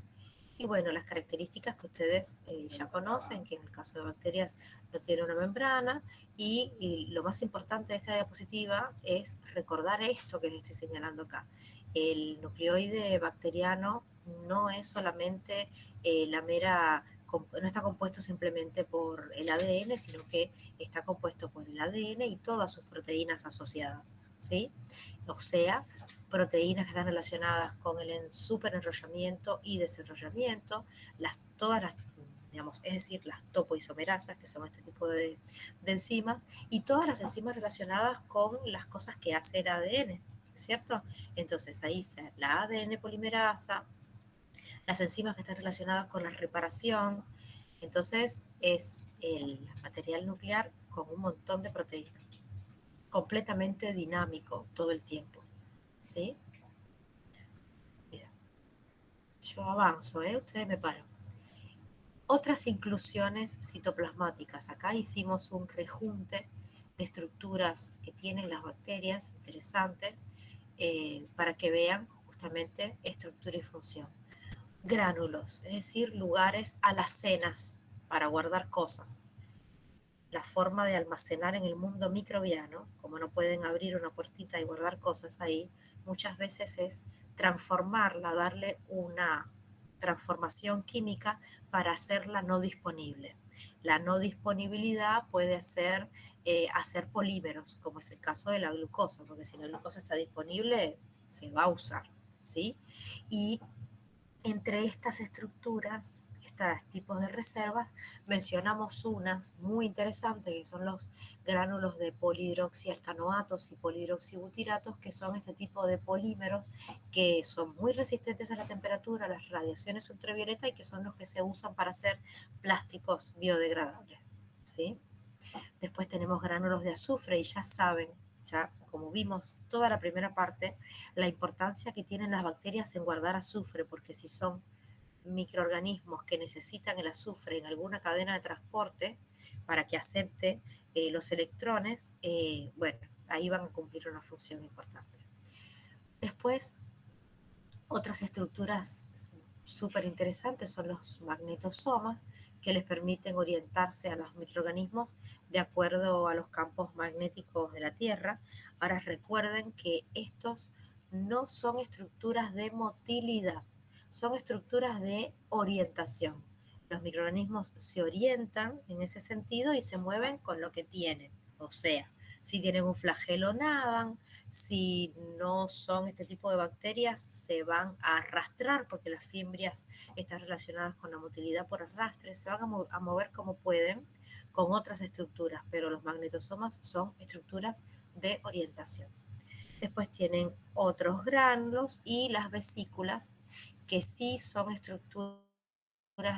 Y bueno, las características que ustedes ya conocen, que en el caso de bacterias no tiene una membrana, y lo más importante de esta diapositiva es recordar esto que les estoy señalando acá. El nucleoide bacteriano no es solamente no está compuesto simplemente por el ADN, sino que está compuesto por el ADN y todas sus proteínas asociadas, ¿sí? O sea, proteínas que están relacionadas con el superenrollamiento y desenrollamiento, digamos, es decir, las topoisomerasas, que son este tipo de enzimas, y todas las enzimas relacionadas con las cosas que hace el ADN, ¿cierto? Entonces ahí la ADN polimerasa, las enzimas que están relacionadas con la reparación. Entonces es el material nuclear con un montón de proteínas, completamente dinámico todo el tiempo, ¿sí? Mira, yo avanzo, ustedes me paran. Otras inclusiones citoplasmáticas. Acá hicimos un rejunte de estructuras que tienen las bacterias interesantes para que vean justamente estructura y función. Gránulos, es decir, lugares alacenas para guardar cosas. La forma de almacenar en el mundo microbiano, como no pueden abrir una puertita y guardar cosas ahí, muchas veces es transformarla, darle una transformación química para hacerla no disponible. La no disponibilidad puede ser hacer polímeros, como es el caso de la glucosa, porque si la glucosa está disponible, se va a usar, ¿sí? Y entre estas estructuras, estos tipos de reservas, mencionamos unas muy interesantes, que son los gránulos de polihidroxialcanoatos y polihidroxibutiratos, que son este tipo de polímeros que son muy resistentes a la temperatura, a las radiaciones ultravioleta, y que son los que se usan para hacer plásticos biodegradables, ¿sí? Después tenemos gránulos de azufre y ya saben, ya como vimos toda la primera parte, la importancia que tienen las bacterias en guardar azufre, porque si son microorganismos que necesitan el azufre en alguna cadena de transporte para que acepte los electrones, bueno, ahí van a cumplir una función importante. Después, otras estructuras súper interesantes son los magnetosomas, que les permiten orientarse a los microorganismos de acuerdo a los campos magnéticos de la Tierra. Ahora recuerden que estos no son estructuras de motilidad, son estructuras de orientación. Los microorganismos se orientan en ese sentido y se mueven con lo que tienen. O sea, si tienen un flagelo nadan, si no son este tipo de bacterias se van a arrastrar porque las fimbrias están relacionadas con la motilidad por arrastre, se van a mover como pueden con otras estructuras, pero los magnetosomas son estructuras de orientación. Después tienen otros gránulos y las vesículas, que sí son estructuras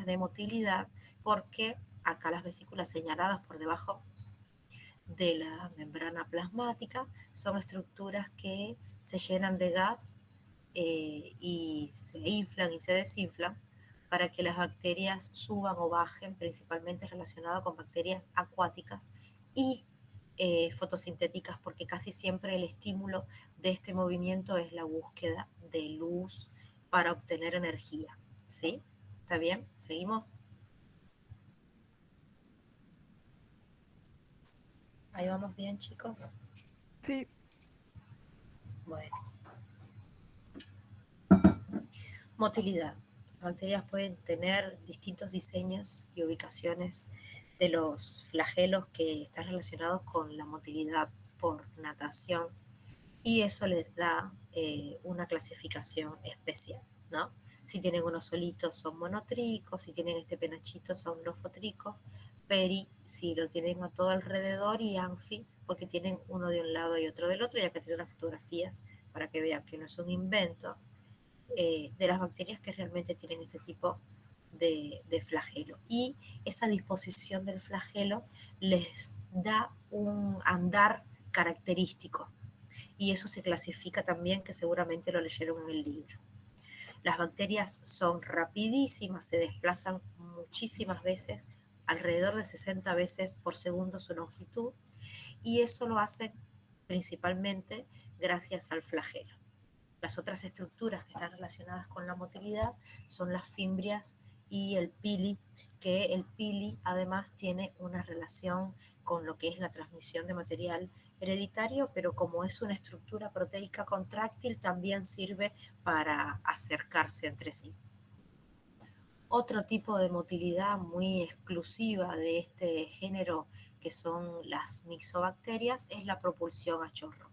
de motilidad, porque acá las vesículas señaladas por debajo de la membrana plasmática son estructuras que se llenan de gas y se inflan y se desinflan para que las bacterias suban o bajen, principalmente relacionado con bacterias acuáticas y fotosintéticas, porque casi siempre el estímulo de este movimiento es la búsqueda de luz para obtener energía. ¿Sí? ¿Está bien? ¿Seguimos? Ahí vamos bien, chicos. Sí, Bueno. Motilidad. Las bacterias pueden tener distintos diseños y ubicaciones de los flagelos que están relacionados con la motilidad por natación, y eso les da una clasificación especial, ¿no? Si tienen uno solito son monotricos, si tienen este penachito son lofotricos, peri si lo tienen a todo alrededor, y anfi porque tienen uno de un lado y otro del otro, y acá tienen las fotografías para que vean que no es un invento de las bacterias que realmente tienen este tipo de flagelo. Y esa disposición del flagelo les da un andar característico, y eso se clasifica también, que seguramente lo leyeron en el libro. Las bacterias son rapidísimas, se desplazan muchísimas veces, alrededor de 60 veces por segundo su longitud, y eso lo hacen principalmente gracias al flagelo. Las otras estructuras que están relacionadas con la motilidad son las fimbrias y el pili, que el pili además tiene una relación con lo que es la transmisión de material hereditario, pero como es una estructura proteica contráctil, también sirve para acercarse entre sí. Otro tipo de motilidad muy exclusiva de este género, que son las mixobacterias, es la propulsión a chorro,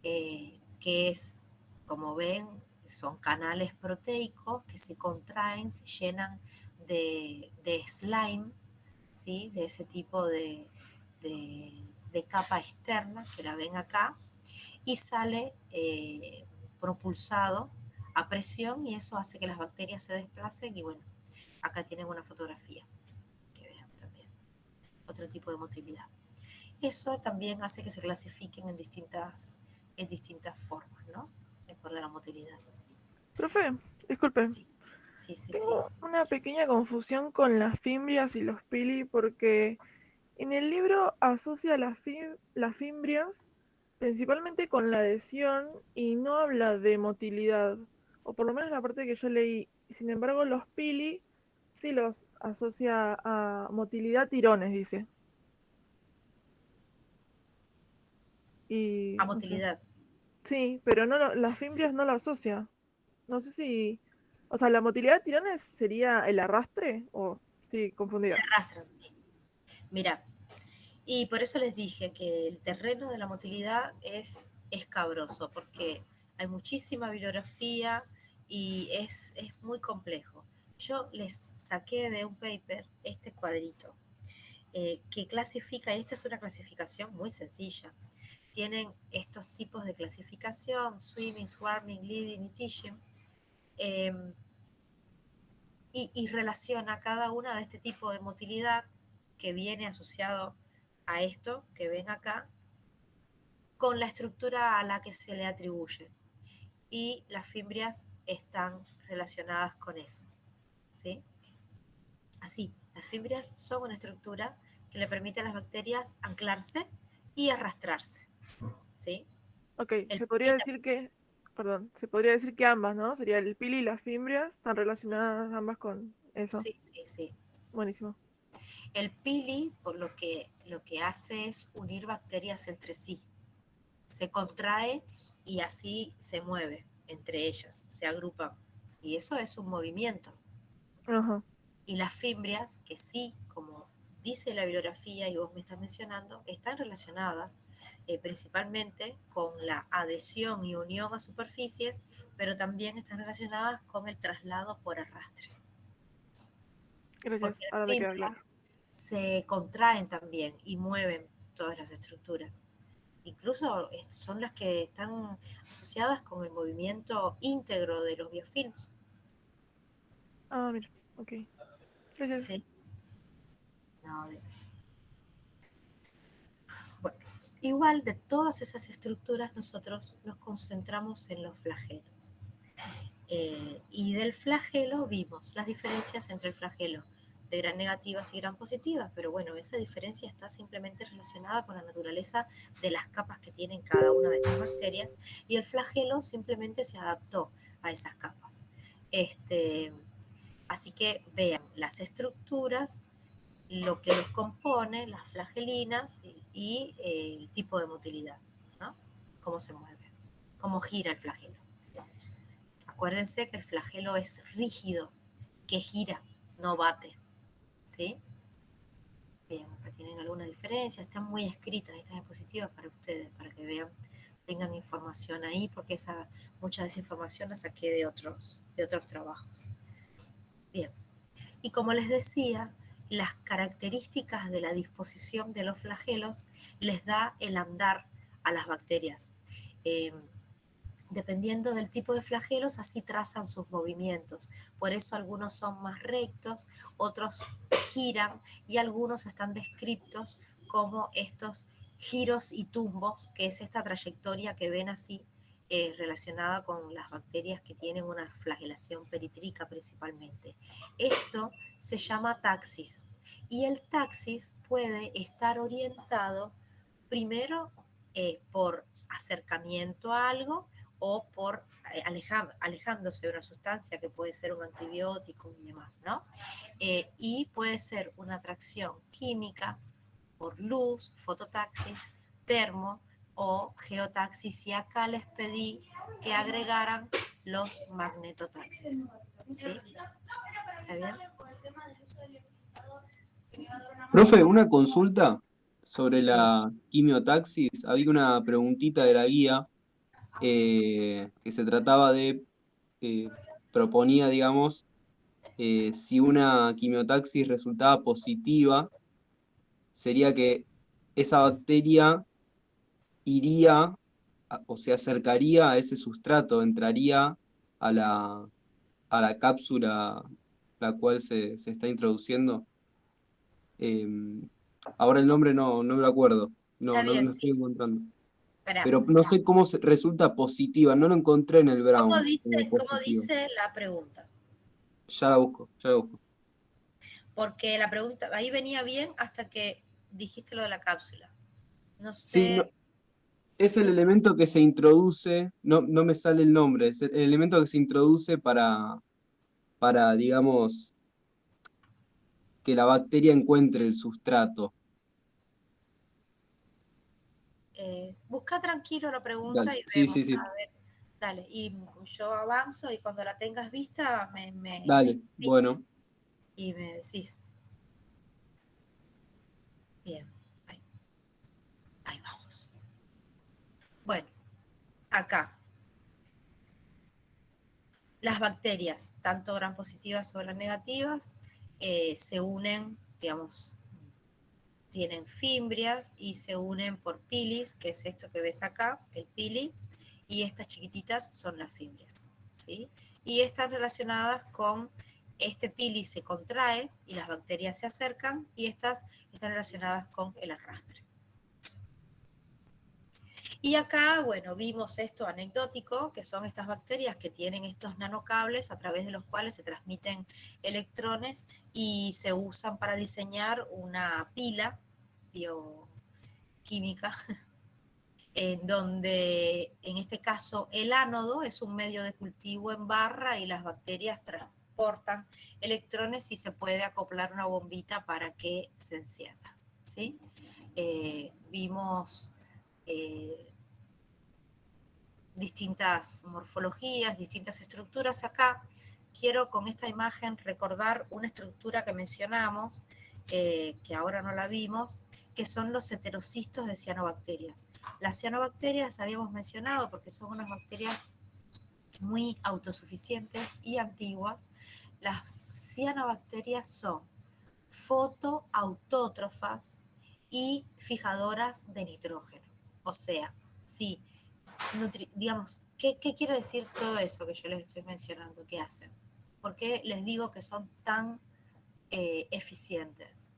que es, como ven, son canales proteicos que se contraen, se llenan de slime, ¿sí? De ese tipo de capa externa, que la ven acá, y sale propulsado a presión, y eso hace que las bacterias se desplacen. Y bueno, acá tienen una fotografía que vean también otro tipo de motilidad. Eso también hace que se clasifiquen en distintas formas, ¿no? De acuerdo a la motilidad. profe, disculpe. Sí, sí, sí, sí. Tengo una pequeña confusión con las fimbrias y los pili, porque en el libro asocia las fimbrias principalmente con la adhesión y no habla de motilidad, o por lo menos la parte que yo leí. Sin embargo, los pili sí los asocia a motilidad tirones, dice. Y A no sé. motilidad. Sí, pero no las Sí, fimbrias no lo asocia. No sé si, o sea, la motilidad de tirones sería el arrastre o sí, se confundida. arrastran, sí. Mira, y por eso les dije que el terreno de la motilidad es escabroso, porque hay muchísima bibliografía y es muy complejo. Yo les saqué de un paper este cuadrito que clasifica, y esta es una clasificación muy sencilla. Tienen estos tipos de clasificación: swimming, swarming, leading y teaching, y relaciona cada una de este tipo de motilidad que viene asociado a esto que ven acá, con la estructura a la que se le atribuye. Y las fimbrias están relacionadas con eso, ¿sí? Así, las fimbrias son una estructura que le permite a las bacterias anclarse y arrastrarse, ¿sí? Ok, El se podría pili decir que, perdón, se podría decir que ambas, ¿no? Sería el pili y las fimbrias, están relacionadas ambas con eso. sí. Buenísimo. El pili, por lo que hace es unir bacterias entre sí. Se contrae y así se mueve entre ellas, se agrupan. Y eso es un movimiento. Ajá. Y las fimbrias, que sí, como dice la bibliografía y vos me estás mencionando, están relacionadas principalmente con la adhesión y unión a superficies, pero también están relacionadas con el traslado por arrastre. Gracias, Porque las ahora me queda fimbrias claro. se contraen también y mueven todas las estructuras. Incluso son las que están asociadas con el movimiento íntegro de los biofilms. Ah, mira, ok. Gracias. Sí. No, bueno, igual de todas esas estructuras nosotros nos concentramos en los flagelos. Y del flagelo vimos las diferencias entre el flagelo de gran negativas y gran positivas, pero bueno, esa diferencia está simplemente relacionada con la naturaleza de las capas que tienen cada una de estas bacterias y el flagelo simplemente se adaptó a esas capas. Así que vean las estructuras, lo que los compone, las flagelinas y el tipo de motilidad, ¿no? Cómo se mueve, cómo gira el flagelo. Acuérdense que el flagelo es rígido, que gira, no bate, ¿sí? Bien, acá tienen alguna diferencia, están muy escritas estas diapositivas para ustedes, para que vean, tengan información ahí, porque mucha de esa información la saqué de otros trabajos. Bien, y como les decía, las características de la disposición de los flagelos les da el andar a las bacterias. Dependiendo del tipo de flagelos, así trazan sus movimientos. Por eso algunos son más rectos, otros giran y algunos están descritos como estos giros y tumbos, que es esta trayectoria que ven así relacionada con las bacterias que tienen una flagelación peritríca principalmente. Esto se llama taxis y el taxis puede estar orientado primero por acercamiento a algo o por alejándose de una sustancia que puede ser un antibiótico y demás, ¿no? Y puede ser una atracción química por luz, fototaxis, termo o geotaxis, y acá les pedí que agregaran los magnetotaxis. ¿Sí? ¿Está bien? Profe, una consulta sobre la quimiotaxis. Había una preguntita de la guía que se trataba de, proponía, digamos, si una quimiotaxis resultaba positiva, sería que esa bacteria iría o se acercaría a ese sustrato, entraría a la cápsula la cual se está introduciendo. Eh, Ahora el nombre no me lo acuerdo, Está no bien, lo estoy sí. encontrando. Espera. Pero no sé cómo resulta positiva, no lo encontré en el ¿Cómo Brown como cómo positivo. dice la pregunta? Ya la busco, ya la busco. Porque la pregunta, ahí venía bien hasta que dijiste lo de la cápsula. No Sí, sé es el si... elemento que se introduce, no me sale el nombre, es el elemento que se introduce digamos, que la bacteria encuentre el sustrato. busca tranquilo la pregunta Dale, y sí, vemos. sí, sí. A ver, dale. Y yo avanzo y cuando la tengas vista me Dale, escribís bueno. y me decís. Bien, ahí, ahí vamos. Bueno, acá. Las bacterias, tanto gram positivas o gram negativas, se unen, digamos, tienen fimbrias y se unen por pilis, que es esto que ves acá, el pili, y estas chiquititas son las fimbrias, ¿sí? Y están relacionadas con este pili se contrae y las bacterias se acercan y estas están relacionadas con el arrastre. Y acá, bueno, vimos esto anecdótico, que son estas bacterias que tienen estos nanocables a través de los cuales se transmiten electrones y se usan para diseñar una pila bioquímica, en donde en este caso el ánodo es un medio de cultivo en barra y las bacterias transportan electrones y se puede acoplar una bombita para que se encienda, ¿sí? Vimos distintas morfologías, distintas estructuras. Acá quiero con esta imagen recordar una estructura que mencionamos, que ahora no la vimos, que son los heterocistos de cianobacterias. Las cianobacterias habíamos mencionado porque son unas bacterias muy autosuficientes y antiguas. Las cianobacterias son fotoautótrofas y fijadoras de nitrógeno. O sea, sí, digamos, ¿qué quiere decir todo eso que yo les estoy mencionando? ¿Qué hacen? ¿Por qué les digo que son tan eficientes?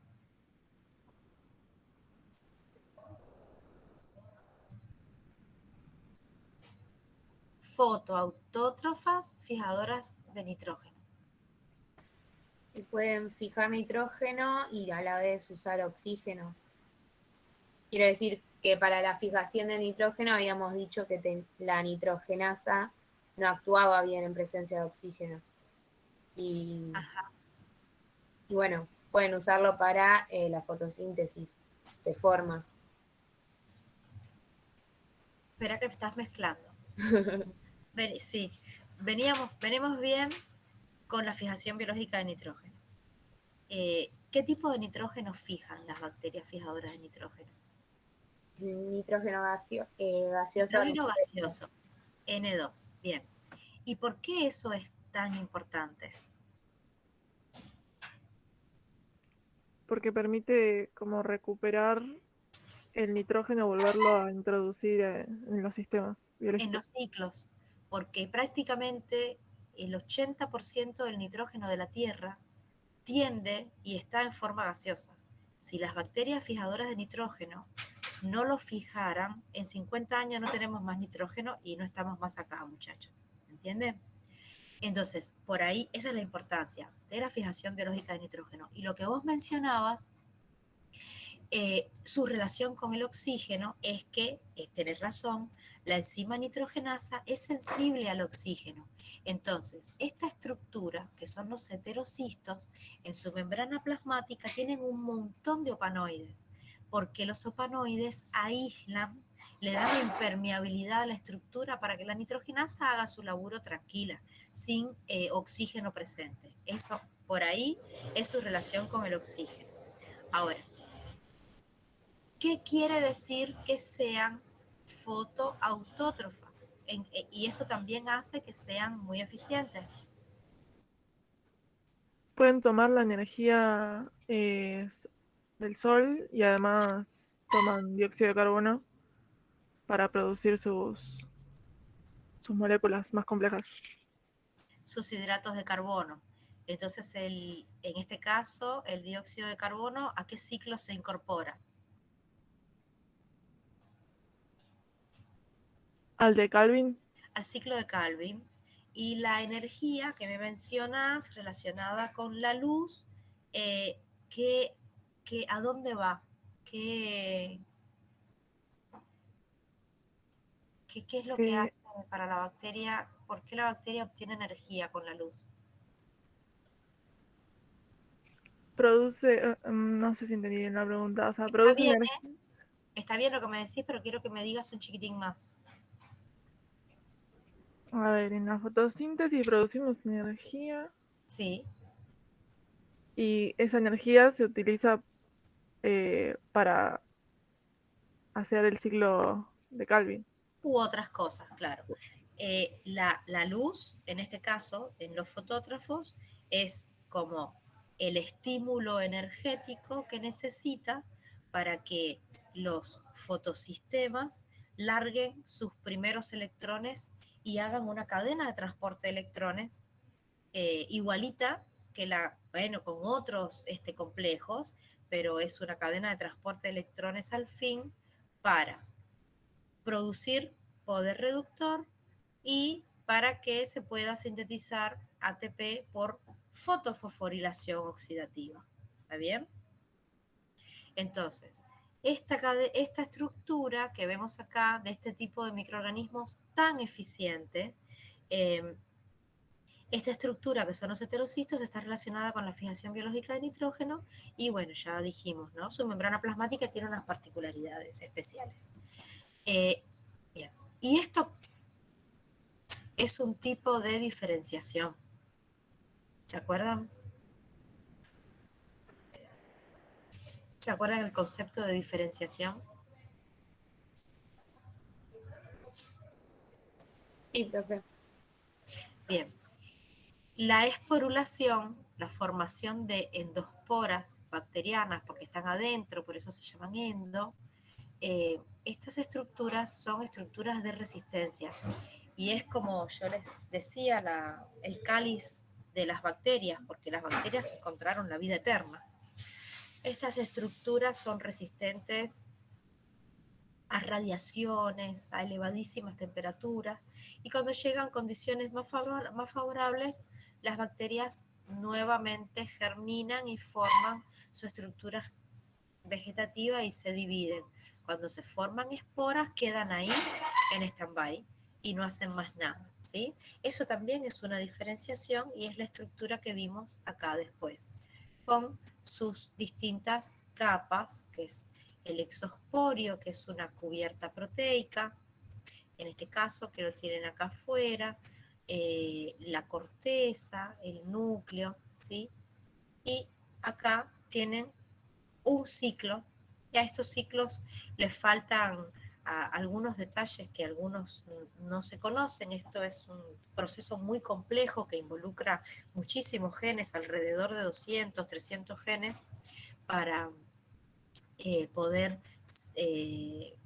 Fotoautótrofas fijadoras de nitrógeno. Y pueden fijar nitrógeno y a la vez usar oxígeno. Quiero decir que para la fijación de nitrógeno habíamos dicho que la nitrogenasa no actuaba bien en presencia de oxígeno. Y bueno, pueden usarlo para la fotosíntesis de forma. Espera que me estás mezclando. Sí, venimos bien con la fijación biológica de nitrógeno. ¿Qué tipo de nitrógeno fijan las bacterias fijadoras de nitrógeno? Nitrógeno gaseoso. Nitrógeno gaseoso, N2. Bien. ¿Y por qué eso es tan importante? Porque permite como recuperar el nitrógeno, volverlo a introducir en los sistemas biológicos. En los ciclos, porque prácticamente el 80% del nitrógeno de la Tierra tiende y está en forma gaseosa. Si las bacterias fijadoras de nitrógeno no lo fijaran, en 50 años no tenemos más nitrógeno y no estamos más acá, muchachos. ¿Entienden? Entonces, por ahí, esa es la importancia de la fijación biológica de nitrógeno. Y lo que vos mencionabas, su relación con el oxígeno es que, tenés razón, la enzima nitrogenasa es sensible al oxígeno. Entonces, esta estructura, que son los heterocistos, en su membrana plasmática tienen un montón de opanoides, porque los opanoides aíslan, le dan impermeabilidad a la estructura para que la nitrogenasa haga su laburo tranquila, sin oxígeno presente. Eso, por ahí, es su relación con el oxígeno. Ahora, ¿qué quiere decir que sean fotoautótrofas? Y eso también hace que sean muy eficientes. Pueden tomar la energía del sol y además toman dióxido de carbono para producir sus moléculas más complejas. Sus hidratos de carbono. Entonces, en este caso, el dióxido de carbono, ¿a qué ciclo se incorpora? Al de Calvin. Al ciclo de Calvin. Y la energía que me mencionas relacionada con la luz, ¿a dónde va? ¿Qué es lo que hace para la bacteria? ¿Por qué la bacteria obtiene energía con la luz? Produce, no sé si entendí bien la pregunta, o sea, Está produce bien, energía. Está bien lo que me decís, pero quiero que me digas un chiquitín más. A ver, en la fotosíntesis producimos energía. Sí. Y esa energía se utiliza para hacer el ciclo de Calvin. U otras cosas, claro. La luz, en este caso, en los fotógrafos, es como el estímulo energético que necesita para que los fotosistemas larguen sus primeros electrones y hagan una cadena de transporte de electrones igualita con otros complejos, pero es una cadena de transporte de electrones al fin para producir poder reductor y para que se pueda sintetizar ATP por fotofosforilación oxidativa. ¿Está bien? Entonces, esta estructura que vemos acá de este tipo de microorganismos tan eficiente, esta estructura que son los heterocitos está relacionada con la fijación biológica de nitrógeno y bueno, ya dijimos, ¿no? Su membrana plasmática tiene unas particularidades especiales. Bien. Y esto es un tipo de diferenciación. ¿Se acuerdan? ¿Se acuerdan el concepto de diferenciación? Sí, profe. Bien. La esporulación, la formación de endosporas bacterianas, porque están adentro, por eso se llaman endo, estas estructuras son estructuras de resistencia. Y es como yo les decía, el cáliz de las bacterias, porque las bacterias encontraron la vida eterna. Estas estructuras son resistentes a radiaciones, a elevadísimas temperaturas, y cuando llegan condiciones más favorables, las bacterias nuevamente germinan y forman su estructura vegetativa y se dividen. Cuando se forman esporas, quedan ahí en stand-by y no hacen más nada, ¿sí? Eso también es una diferenciación y es la estructura que vimos acá después, con sus distintas capas, que es el exosporio, que es una cubierta proteica, en este caso que lo tienen acá afuera, la corteza, el núcleo, ¿sí? Y acá tienen un ciclo, y a estos ciclos les faltan algunos detalles que algunos no se conocen. Esto es un proceso muy complejo que involucra muchísimos genes, alrededor de 200, 300 genes, para poder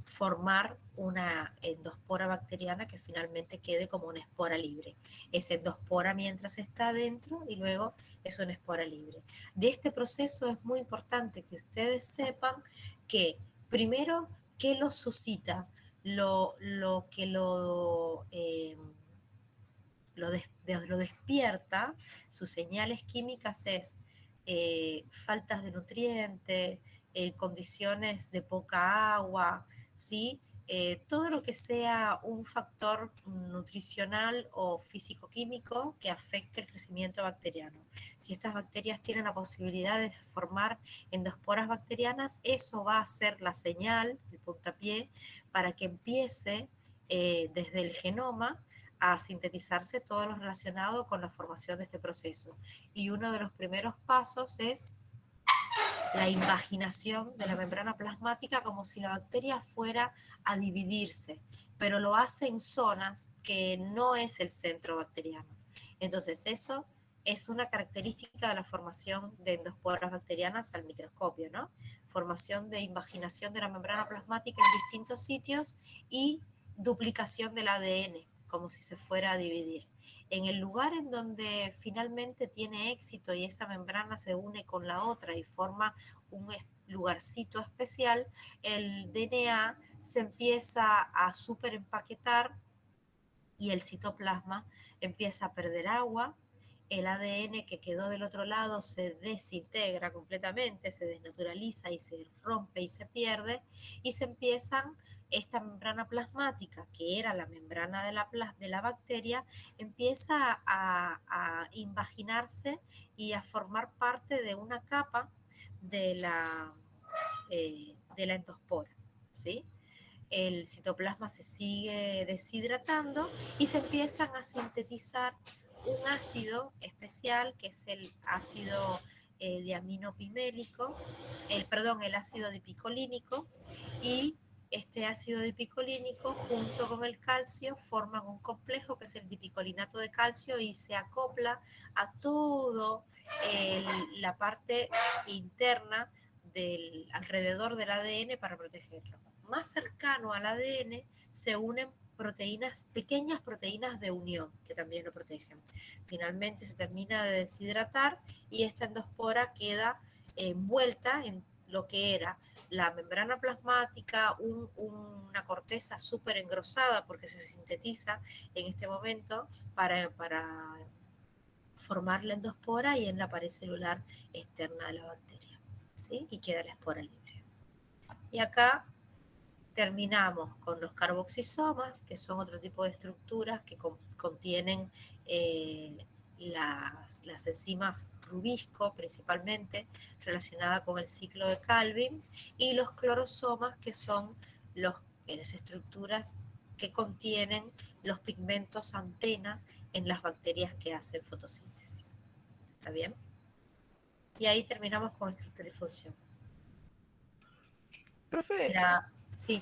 formar una endospora bacteriana que finalmente quede como una espora libre. Es endospora mientras está adentro y luego es una espora libre. De este proceso es muy importante que ustedes sepan que primero, ¿qué lo suscita? Lo que lo despierta, sus señales químicas es faltas de nutrientes, condiciones de poca agua, ¿sí? Todo lo que sea un factor nutricional o físico-químico que afecte el crecimiento bacteriano. Si estas bacterias tienen la posibilidad de formar endosporas bacterianas, eso va a ser la señal, el puntapié, para que empiece desde el genoma a sintetizarse todo lo relacionado con la formación de este proceso. Y uno de los primeros pasos es la invaginación de la membrana plasmática, como si la bacteria fuera a dividirse, pero lo hace en zonas que no es el centro bacteriano. Entonces eso es una característica de la formación de endosporas bacterianas al microscopio, ¿no? Formación de invaginación de la membrana plasmática en distintos sitios y duplicación del ADN, como si se fuera a dividir. En el lugar en donde finalmente tiene éxito y esa membrana se une con la otra y forma un lugarcito especial, el DNA se empieza a superempaquetar y el citoplasma empieza a perder agua. El ADN que quedó del otro lado se desintegra completamente, se desnaturaliza y se rompe y se pierde, y se empiezan, esta membrana plasmática, que era la membrana de la bacteria, empieza a invaginarse y a formar parte de una capa de la endospora, ¿sí? El citoplasma se sigue deshidratando y se empiezan a sintetizar un ácido especial, que es el ácido diaminopimélico, el ácido dipicolínico, y este ácido dipicolínico junto con el calcio forman un complejo que es el dipicolinato de calcio y se acopla a todo la parte interna alrededor del ADN para protegerlo. Más cercano al ADN se unen proteínas, pequeñas proteínas de unión que también lo protegen. Finalmente se termina de deshidratar y esta endospora queda envuelta en lo que era la membrana plasmática, una corteza súper engrosada porque se sintetiza en este momento para formar la endospora y en la pared celular externa de la bacteria, ¿sí? Y queda la espora libre. Y acá terminamos con los carboxisomas, que son otro tipo de estructuras que contienen las enzimas rubisco principalmente, relacionada con el ciclo de Calvin, y los clorosomas, que son las estructuras que contienen los pigmentos antena en las bacterias que hacen fotosíntesis. ¿Está bien? Y ahí terminamos con estructura y función. Profe, Sí.